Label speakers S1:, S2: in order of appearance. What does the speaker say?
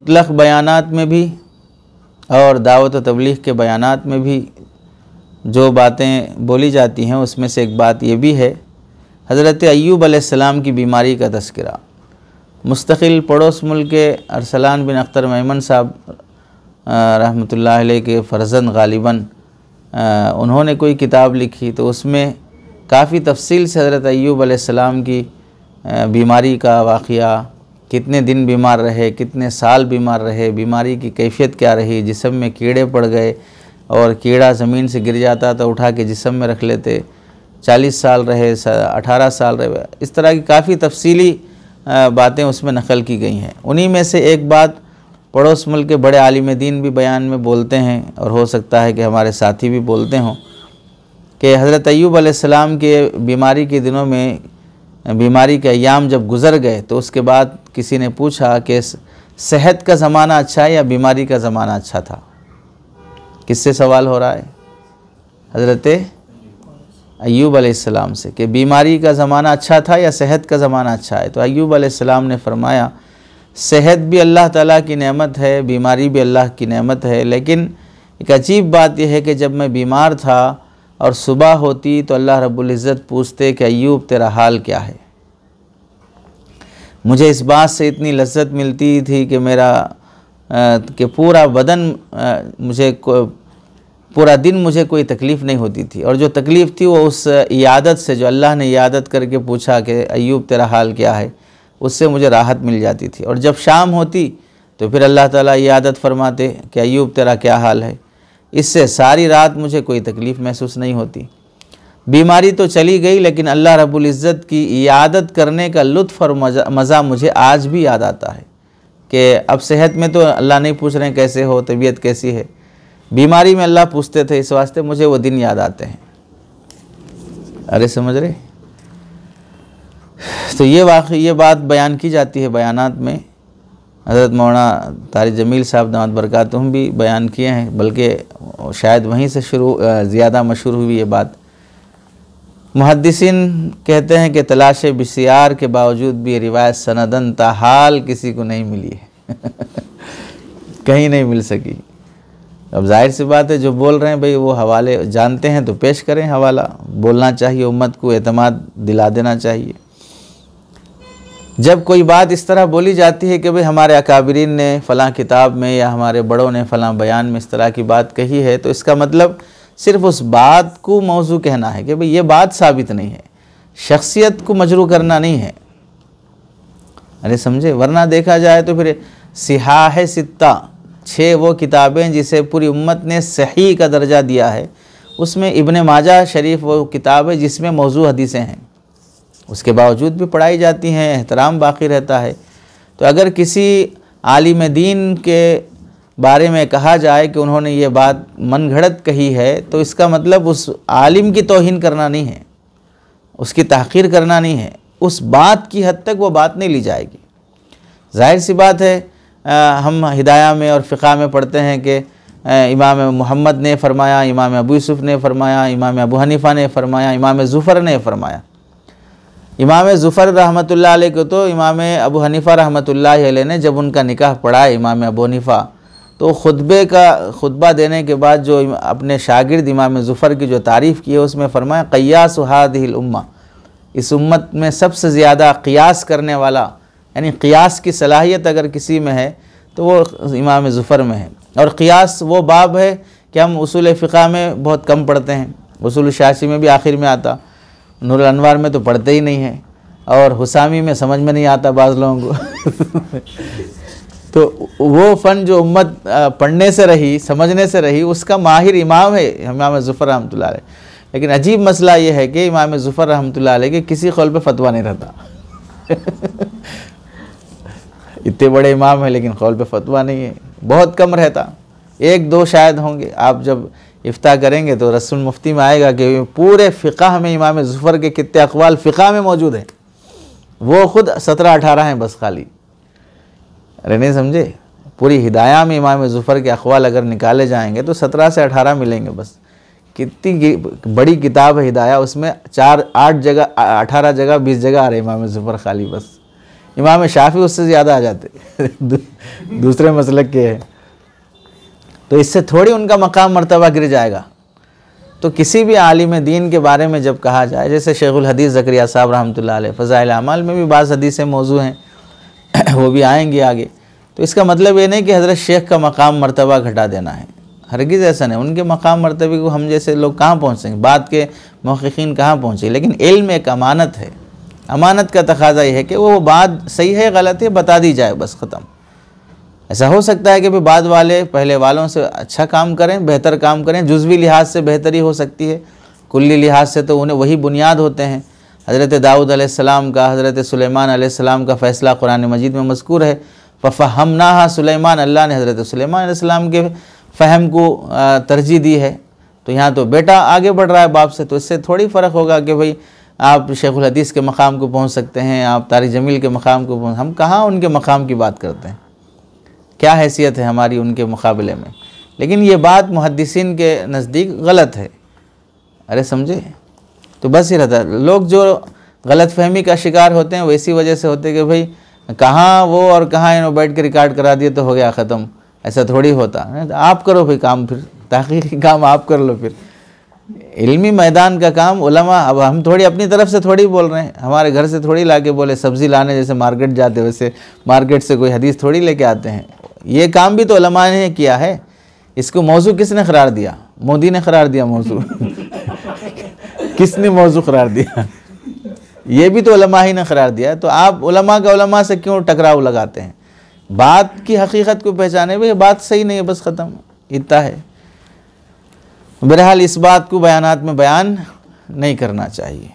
S1: मुतलक़ बयानात में भी और दावत व तबलीग़ के बयानात में भी जो बातें बोली जाती हैं उसमें से एक बात ये भी है, हज़रत अय्यूब अलैहिस्सलाम की बीमारी का तज़किरा। मुस्तक़िल पड़ोस मुल्क के अरसलान बिन अख्तर मेमन साहब रहमतुल्लाह अलैह के फ़र्ज़ंद गालिबन उन्होंने कोई किताब लिखी तो उसमें काफ़ी तफसील से हज़रत अय्यूब अलैहिस्सलाम की बीमारी का वाक़या, कितने दिन बीमार रहे, कितने साल बीमार रहे, बीमारी की कैफियत क्या रही, जिस्म में कीड़े पड़ गए और कीड़ा ज़मीन से गिर जाता तो उठा के जिस्म में रख लेते, 40 साल रहे, 18 साल रहे, इस तरह की काफ़ी तफसीली बातें उसमें नकल की गई हैं। उन्हीं में से एक बात पड़ोस मुल्क के बड़े आलिम दीन भी बयान में बोलते हैं और हो सकता है कि हमारे साथी भी बोलते हों कि हज़रत अय्यूब अलैहिस्सलाम के बीमारी के दिनों में, बीमारी के अय्याम जब गुज़र गए तो उसके बाद किसी ने पूछा कि सेहत का ज़माना अच्छा है या बीमारी का ज़माना अच्छा था। किससे सवाल हो रहा है? हज़रत अय्यूब अलैहिस्सलाम से, कि बीमारी का ज़माना अच्छा था या सेहत का ज़माना अच्छा है। तो अय्यूब अलैहिस्सलाम ने फरमाया सेहत भी अल्लाह ताला की नेमत है, बीमारी भी अल्लाह की नेमत है, लेकिन एक अजीब बात यह है कि जब मैं बीमार था और सुबह होती तो अल्लाह रब्बुल इज़्ज़त पूछते कि अय्यूब तेरा हाल क्या है। मुझे इस बात से इतनी लज्जत मिलती थी कि मेरा कि पूरा बदन पूरा दिन मुझे कोई तकलीफ़ नहीं होती थी, और जो तकलीफ़ थी वो उस इयादत से, जो अल्लाह ने इयादत करके पूछा कि अय्यूब तेरा हाल क्या है, उससे मुझे राहत मिल जाती थी। और जब शाम होती तो फिर अल्लाह ताला इयादत फरमाते कि अय्यूब तेरा क्या हाल है। इससे सारी रात मुझे कोई तकलीफ़ महसूस नहीं होती। बीमारी तो चली गई, लेकिन अल्लाह रब्बुल इज़्ज़त की इयादत करने का लुत्फ़ और मज़ा मुझे आज भी याद आता है कि अब सेहत में तो अल्लाह नहीं पूछ रहे हैं कैसे हो, तबीयत कैसी है, बीमारी में अल्लाह पूछते थे। इस वास्ते मुझे वो दिन याद आते हैं। अरे समझ रहे? तो ये बात बयान की जाती है बयानात में। हज़रत मौलाना तारिक जमील साहब दामत बरकातुहुम भी बयान किए हैं, बल्कि शायद वहीं से ज़्यादा मशहूर हुई ये बात। मुहद्दिसीन कहते हैं कि तलाश बिस्यार के बावजूद भी रिवायत सनदन ताहाल किसी को नहीं मिली है कहीं नहीं मिल सकी। अब जाहिर सी बात है, जो बोल रहे हैं भाई वो हवाले जानते हैं तो पेश करें, हवाला बोलना चाहिए, उम्मत को एतमाद दिला देना चाहिए। जब कोई बात इस तरह बोली जाती है कि भाई हमारे अकाबिरीन ने फ़लाँ किताब में या हमारे बड़ों ने फ़लाँ बयान में इस तरह की बात कही है, तो इसका मतलब सिर्फ़ उस बात को मौजू कहना है कि भाई ये बात साबित नहीं है, शख्सियत को मजरू करना नहीं है। अरे समझे? वरना देखा जाए तो फिर सिहाह सित्ता, 6 वो किताबें जिसे पूरी उम्मत ने सही का दर्जा दिया है, उसमें इब्ने माजा शरीफ वो किताब है जिसमें मौजू हदीसें हैं, उसके बावजूद भी पढ़ाई जाती हैं, एहतराम बाकी रहता है। तो अगर किसी आलिम दीन के बारे में कहा जाए कि उन्होंने ये बात मनगढ़ंत कही है, तो इसका मतलब उस आलिम की तौहीन करना नहीं है, उसकी तहक़ीर करना नहीं है। उस बात की हद तक वो बात नहीं ली जाएगी। जाहिर सी बात है, हम हिदाया में और फ़िक़ा में पढ़ते हैं कि इमाम मोहम्मद ने फ़रमाया, इमाम अबू यूसुफ़ ने फ़रमाया, इमाम अबू हनीफ़ा ने फ़रमाया, इमाम ज़ुफ़र ने फ़रमाया। इमाम ज़ुफ़र रहमतुल्लाह अलैह को तो इमाम अबू हनीफ़ा रहमतुल्लाह अलैह ने जब उनका निकाह पढ़ा इमाम अबू हनीफ़ा, तो खुतबा देने के बाद जो अपने शागिर्द इमाम ज़ुफ़र की जो तारीफ़ की है उसमें फ़रमाया क़ियास हादिहिल उम्मा, इस उम्मत में सबसे ज़्यादा क़ियास करने वाला, यानी क़ियास की सलाहियत अगर किसी में है तो वो इमाम ज़ुफ़र में है। और क़ियास वो बाब है कि हम उसूल फ़िक़ा में बहुत कम पढ़ते हैं, उसूल शाशी में भी आखिर में आता, नूरुल अनवार में तो पढ़ते ही नहीं हैं, और हुसामी में समझ में नहीं आता बाज़ लोगों को तो वो फ़न जो उम्मत पढ़ने से रही, समझने से रही, उसका माहिर इमाम है इमाम ज़ुफ़र रहमतुल्लाह अलैह। लेकिन अजीब मसला ये है कि इमाम ज़ुफ़र रहमतुल्लाह अलैह के किसी कौल पे फतवा नहीं रहता इतने बड़े इमाम हैं लेकिन कौल पे फतवा नहीं है, बहुत कम रहता, 1-2 शायद होंगे। आप जब इफ्ता करेंगे तो रसूल मुफ्ती में आएगा कि पूरे फ़िक़ा में इमाम ज़ुफ़र के कितने अक़वाल फ़िक़ा में मौजूद हैं, वो ख़ुद 17-18 हैं बस खाली। अरे नहीं समझे? पूरी हिदाया में इमाम ज़ुफ़र के अक़वाल अगर निकाले जाएंगे तो 17 से 18 मिलेंगे बस। कितनी बड़ी किताब है हिदाया, उसमें 4-8 जगह, 18 जगह, 20 जगह आ रहे इमाम ज़ुफ़र खाली बस। इमाम शाफी उससे ज़्यादा आ जाते दूसरे मसलक के हैं, तो इससे थोड़ी उनका मकाम मर्तबा गिर जाएगा। तो किसी भी आलिम दीन के बारे में जब कहा जाए, जैसे शेखुल हदीस ज़करिया साहब रहमतुल्लाह अलैह, फ़ज़ाइल अमाल में भी बाज़ हदीसें मौजू हैं वो भी आएंगे आगे, तो इसका मतलब ये नहीं कि हज़रत शेख का मकाम मर्तबा घटा देना है, हरगिज़ ऐसा नहीं। उनके मकाम मर्तबे को हम जैसे लोग कहाँ पहुँचेंगे, बात के मुहक़्क़ीन कहाँ पहुँचे, लेकिन इल्म एक अमानत है। अमानत का तकाज़ा ये है कि वो बात सही है गलत है बता दी जाए, बस ख़त्म। ऐसा हो सकता है कि भाई बाद वाले पहले वालों से अच्छा काम करें, बेहतर काम करें, जुज़वी लिहाज से बेहतरी हो सकती है, कुल्ली लिहाज से तो उन्हें वही बुनियाद होते हैं। हज़रत दाऊद अलैहिस्सलाम का, हज़रत सुलेमान अलैहिस्सलाम का फ़ैसला कुरान मजीद में मज़कूर है, फ़फ़हमनाहा सुलेमान, अल्लाह ने हज़रत सुलेमान अलैहिस्सलाम के फ़हम को तरजीह दी है। तो यहाँ तो बेटा आगे बढ़ रहा है बाप से, तो इससे थोड़ी फ़र्क होगा कि भाई आप शेखुल हदीस के मकाम को पहुँच सकते हैं, आप तारिक जमील के मकाम को पहुँच, हम कहाँ उनके मकाम की बात करते हैं, क्या हैसियत है हमारी उनके मुकाबले में। लेकिन ये बात मुहद्दिसीन के नज़दीक गलत है। अरे समझे, तो बस ही रहता है। लोग जो गलत फहमी का शिकार होते हैं वो इसी वजह से होते हैं कि भाई कहाँ वो और कहाँ इन्होंने बैठ के रिकॉर्ड करा दिए तो हो गया ख़त्म, ऐसा थोड़ी होता है। आप करो भाई काम, फिर तहक़ीक़ी काम आप कर लो, फिर इल्मी मैदान का काम उलमा। अब हम थोड़ी अपनी तरफ से थोड़ी बोल रहे हैं, हमारे घर से थोड़ी ला के बोले, सब्ज़ी लाने जैसे मार्केट जाते वैसे मार्केट से कोई हदीस थोड़ी लेके आते हैं। ये काम भी तो उलमा ने किया है। इसको मौजू किसने करार दिया? मोदी ने करार दिया मौजू किसने मौजू करार दिया? ये भी तो उलमा ही ने करार दिया। तो आप उलमा का उलमा से क्यों टकराव लगाते हैं? बात की हकीकत को पहचाने, भाई बात सही नहीं है, बस ख़त्म, इतना है। बहरहाल इस बात को बयानात में बयान नहीं करना चाहिए।